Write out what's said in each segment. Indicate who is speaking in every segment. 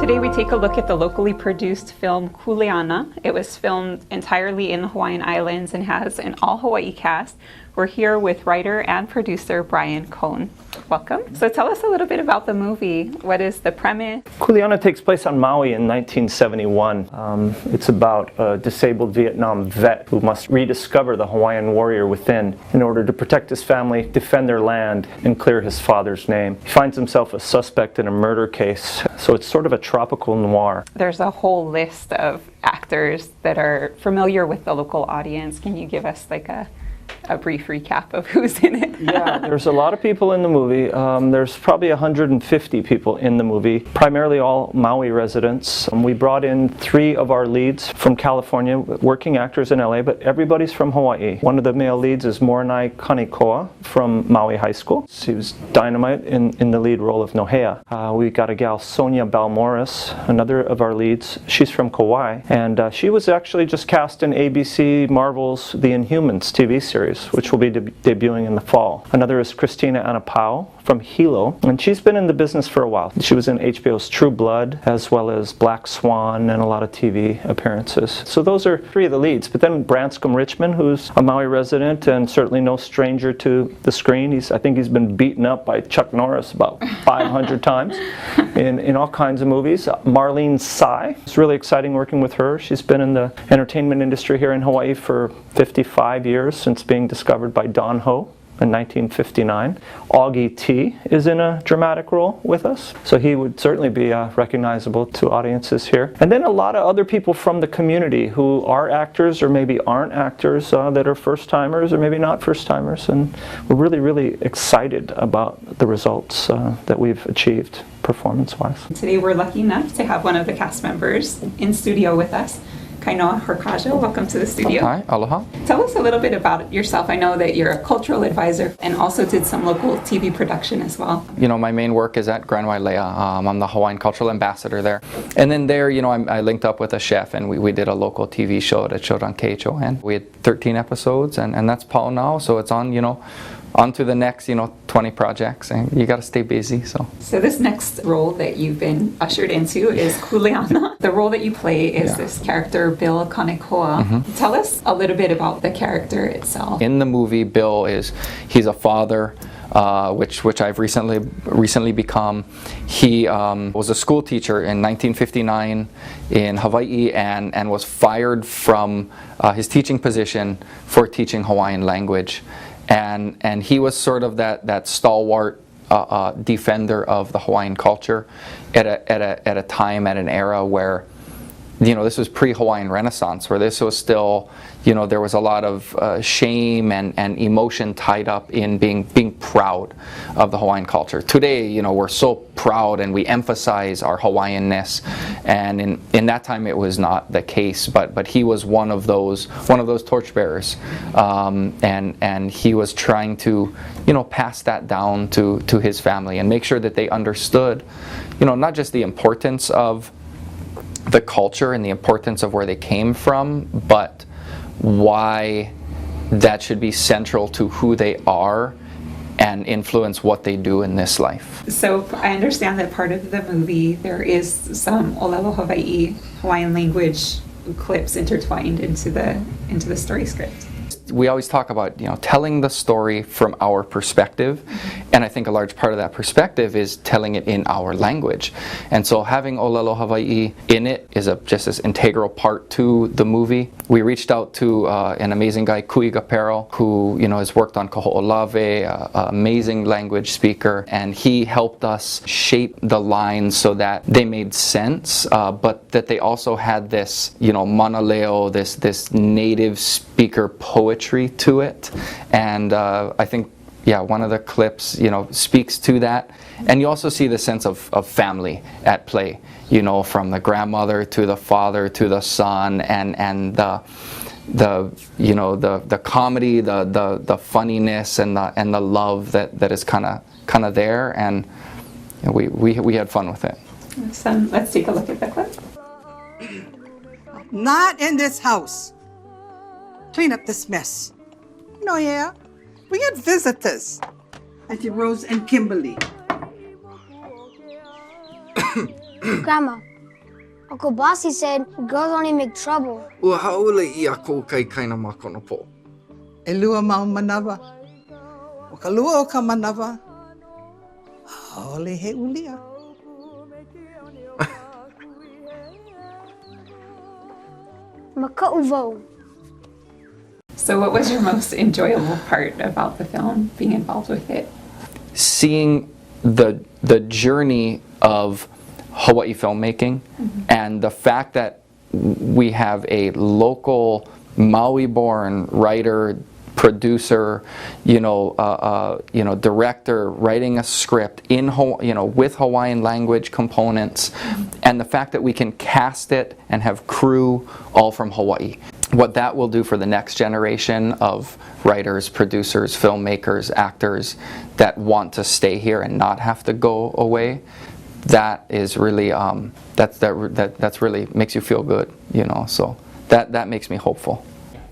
Speaker 1: Today we take a look at the locally produced film Kuleana. It was filmed entirely in the Hawaiian Islands and has an all-Hawaii cast. We're here with writer and producer Brian Cohn. Welcome. So tell us a little bit about the movie. What is the premise?
Speaker 2: Kuleana takes place on Maui in 1971. It's about a disabled Vietnam vet who must rediscover the Hawaiian warrior within in order to protect his family, defend their land, and clear his father's name. He finds himself a suspect in a murder case, so it's sort of a tropical noir.
Speaker 1: There's a whole list of actors that are familiar with the local audience. Can you give us like a brief recap of who's in it?
Speaker 2: Yeah, there's a lot of people in the movie. There's probably 150 people in the movie, primarily all Maui residents. We brought in 3 of our leads from California, working actors in LA, but everybody's from Hawaii. One of the male leads is Moranai Kanikoa from Maui High School. She was dynamite in the lead role of Nohea. We got a gal, Sonia Balmorris, another of our leads. She's from Kauai, and she was actually just cast in ABC Marvel's The Inhumans TV series, which will be debuting in the fall. Another is Christina Anapau from Hilo, and she's been in the business for a while. She was in HBO's True Blood, as well as Black Swan, and a lot of TV appearances. So those are 3 of the leads. But then Branscombe Richmond, who's a Maui resident and certainly no stranger to the screen. I think he's been beaten up by Chuck Norris about 500 times in all kinds of movies. Marlene Tsai. It's really exciting working with her. She's been in the entertainment industry here in Hawaii for 55 years, since being discovered by Don Ho in 1959. Augie T is in a dramatic role with us, so he would certainly be recognizable to audiences here. And then a lot of other people from the community who are actors or maybe aren't actors, that are first-timers or maybe not first-timers, and we're really, really excited about the results that we've achieved performance-wise.
Speaker 1: Today we're lucky enough to have one of the cast members in studio with us. Kainoa Horkaja, welcome to the studio.
Speaker 3: Hi, aloha.
Speaker 1: Tell us a little bit about yourself. I know that you're a cultural advisor and also did some local TV production as well.
Speaker 3: You know, my main work is at Grand Wailea. I'm the Hawaiian Cultural Ambassador there. And then there, you know, I linked up with a chef, and we did a local TV show that showed on KHON. We had 13 episodes, and that's Pau now, so it's on, you know, on to the next, 20 projects, and you got to stay busy. So
Speaker 1: this next role that you've been ushered into is Kuleana. The role that you play is this character, Bill Kanikoa. Mm-hmm. Tell us a little bit about the character itself.
Speaker 3: In the movie, Bill he's a father, which I've recently become. He was a school teacher in 1959 in Hawaii and was fired from his teaching position for teaching Hawaiian language. And he was sort of that stalwart defender of the Hawaiian culture at a time, at an era where, this was pre-Hawaiian Renaissance, where this was still, there was a lot of shame and emotion tied up in being proud of the Hawaiian culture. Today, we're so proud and we emphasize our Hawaiianness, and in that time it was not the case. But he was one of those torchbearers, and he was trying to, pass that down to his family and make sure that they understood, not just the importance of the culture and the importance of where they came from, but why that should be central to who they are and influence what they do in this life.
Speaker 1: So I understand that part of the movie there is some Olelo Hawaii Hawaiian language clips intertwined into the story script.
Speaker 3: We always talk about, telling the story from our perspective, and I think a large part of that perspective is telling it in our language. And so having Olelo Hawaii in it is just this integral part to the movie. We reached out to an amazing guy, Kui Gapero, who has worked on Kaho'olave, an amazing language speaker, and he helped us shape the lines so that they made sense, but that they also had this, manaleo, this native speaker poetry to it. And I think, one of the clips, speaks to that. And you also see the sense of family at play, from the grandmother to the father to the son, and the comedy, the funniness, and the love that is kind of there. And we had fun with it.
Speaker 1: Awesome. Let's take a look at the clip.
Speaker 4: Not in this house. Clean up this mess. Yeah, we had visitors. Auntie Rose and Kimberly.
Speaker 5: Grandma, Uncle Bossy said girls only make trouble.
Speaker 6: Ua haole I a kou kai kaina makono po.
Speaker 4: E lua mau manawa. O ka lua o ka manawa. Haole he ulia.
Speaker 5: Maka'uvo.
Speaker 1: So what was your most enjoyable part about the film, being involved with it?
Speaker 3: Seeing the journey of Hawaii filmmaking and the fact that we have a local Maui-born writer, producer, director writing a script in with Hawaiian language components, and the fact that we can cast it and have crew all from Hawaii. What that will do for the next generation of writers, producers, filmmakers, actors that want to stay here and not have to go away, that is really that's really makes you feel good, so that makes me hopeful.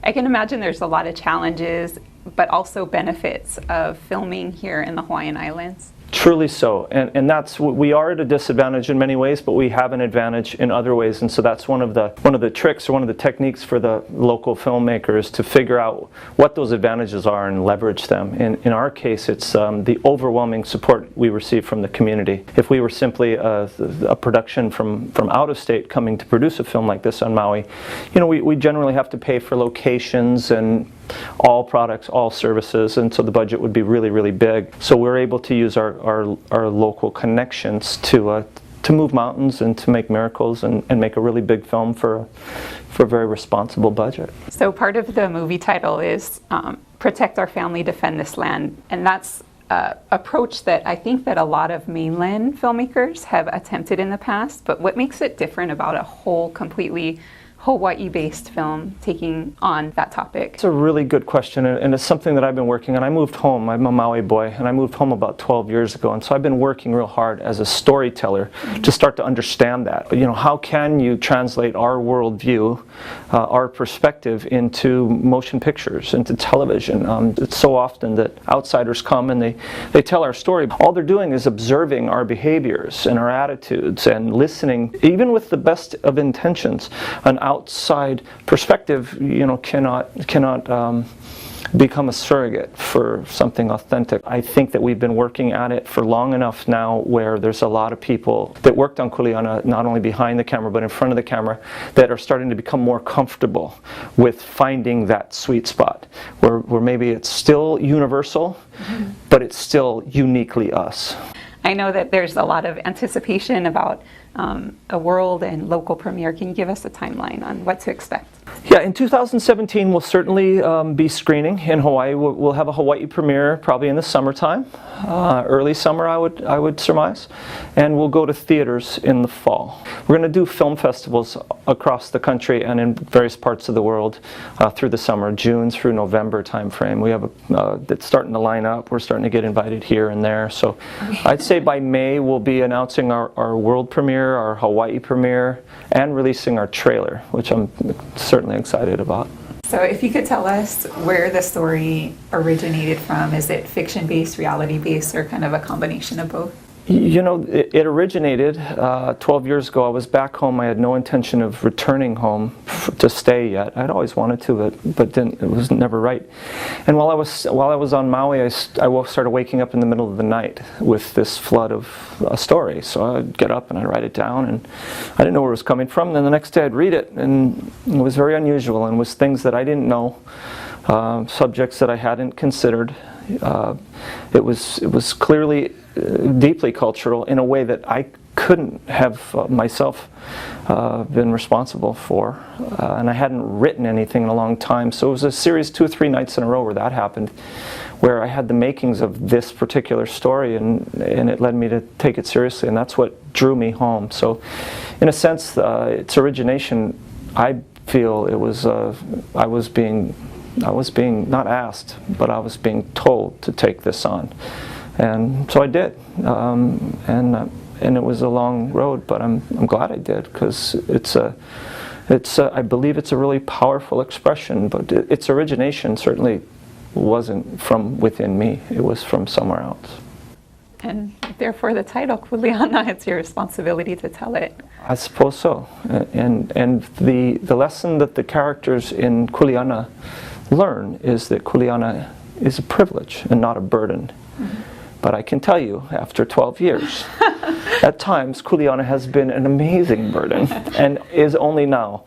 Speaker 1: I can imagine there's a lot of challenges, but also benefits of filming here in the Hawaiian Islands.
Speaker 2: Truly so, and that's, we are at a disadvantage in many ways, but we have an advantage in other ways, and so that's one of the tricks or one of the techniques for the local filmmakers to figure out what those advantages are and leverage them. In our case, it's the overwhelming support we receive from the community. If we were simply a production from out of state coming to produce a film like this on Maui, we generally have to pay for locations and all products, all services, and so the budget would be really, really big. So we're able to use our local connections to move mountains and to make miracles and make a really big film for a very responsible budget.
Speaker 1: So part of the movie title is Protect Our Family, Defend This Land, and that's an approach that I think that a lot of mainland filmmakers have attempted in the past, but what makes it different about a whole completely Hawaii-based film taking on that topic?
Speaker 2: It's a really good question, and it's something that I've been working on. I moved home, I'm a Maui boy, and I moved home about 12 years ago, and so I've been working real hard as a storyteller to start to understand that. How can you translate our worldview, our perspective into motion pictures, into television? It's so often that outsiders come and they tell our story. All they're doing is observing our behaviors and our attitudes and listening, even with the best of intentions. An outside perspective, cannot become a surrogate for something authentic. I think that we've been working at it for long enough now where there's a lot of people that worked on Kuleana, not only behind the camera but in front of the camera, that are starting to become more comfortable with finding that sweet spot where maybe it's still universal, but it's still uniquely us.
Speaker 1: I know that there's a lot of anticipation about a world and local premiere. Can you give us a timeline on what to expect?
Speaker 2: Yeah, in 2017 we'll certainly be screening in Hawaii. We'll have a Hawaii premiere probably in the summertime, early summer I would surmise, and we'll go to theaters in the fall. We're going to do film festivals across the country and in various parts of the world through the summer, June through November timeframe. We have it's starting to line up. We're starting to get invited here and there. So I'd say by May we'll be announcing our world premiere, our Hawaii premiere, and releasing our trailer, which I'm certainly excited about.
Speaker 1: So if you could tell us where the story originated from, is it fiction-based, reality-based, or kind of a combination of both?
Speaker 2: It originated 12 years ago. I was back home. I had no intention of returning home to stay yet. I'd always wanted to, but it was never right. And while I was on Maui, I started waking up in the middle of the night with this flood of a story. So I'd get up and I'd write it down, and I didn't know where it was coming from. And then the next day I'd read it, and it was very unusual and was things that I didn't know, subjects that I hadn't considered. It was clearly deeply cultural in a way that I couldn't have myself been responsible for, and I hadn't written anything in a long time. So it was a series 2 or 3 nights in a row where that happened, where I had the makings of this particular story, and it led me to take it seriously, and that's what drew me home. So in a sense, its origination, I feel it was I was being not asked, but I was being told to take this on, and so I did. And it was a long road, but I'm glad I did, because I believe it's a really powerful expression. But its origination certainly wasn't from within me; it was from somewhere else.
Speaker 1: and therefore the title, Kuleana, it's your responsibility to tell it.
Speaker 2: I suppose so. And the lesson that the characters in Kuleana learn is that Kuleana is a privilege and not a burden. But I can tell you, after 12 years, at times Kuleana has been an amazing burden and is only now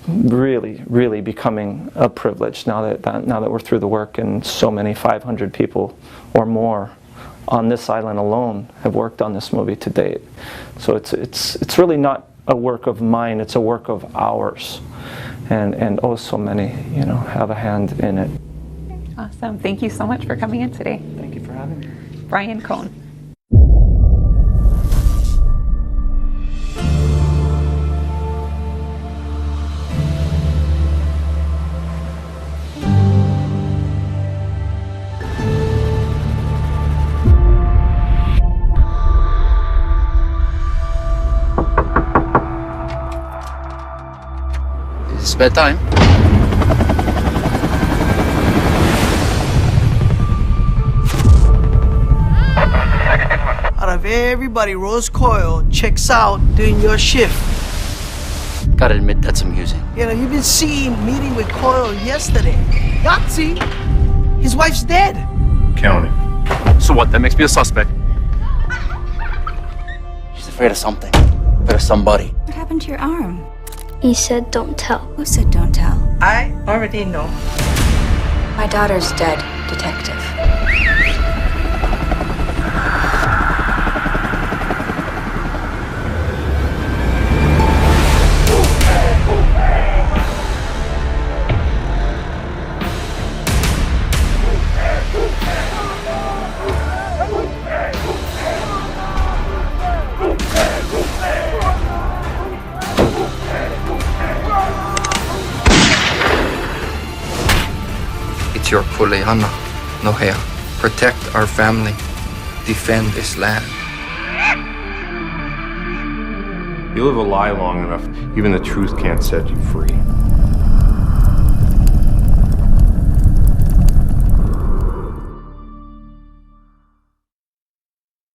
Speaker 2: really becoming a privilege now that we're through the work, and so many 500 people or more on this island alone have worked on this movie to date. So it's really not a work of mine, it's a work of ours. And oh, so many, have a hand in it.
Speaker 1: Awesome. Thank you so much for coming in today.
Speaker 2: Thank you for having me.
Speaker 1: Brian Cohn.
Speaker 7: It's bedtime.
Speaker 8: Out of everybody, Rose Coyle checks out during your shift.
Speaker 7: Gotta admit, that's amusing.
Speaker 8: You've been seen meeting with Coyle yesterday. Yahtzee! His wife's dead.
Speaker 9: Counting. So what? That makes me a suspect.
Speaker 7: She's afraid of something. Afraid of somebody.
Speaker 10: What happened to your arm?
Speaker 5: He said, don't tell.
Speaker 10: Who said don't tell?
Speaker 4: I already know.
Speaker 10: My daughter's dead, detective.
Speaker 6: It's your Kuleana, Nohea. Protect our family. Defend this land.
Speaker 9: You live a lie long enough, even the truth can't set you free.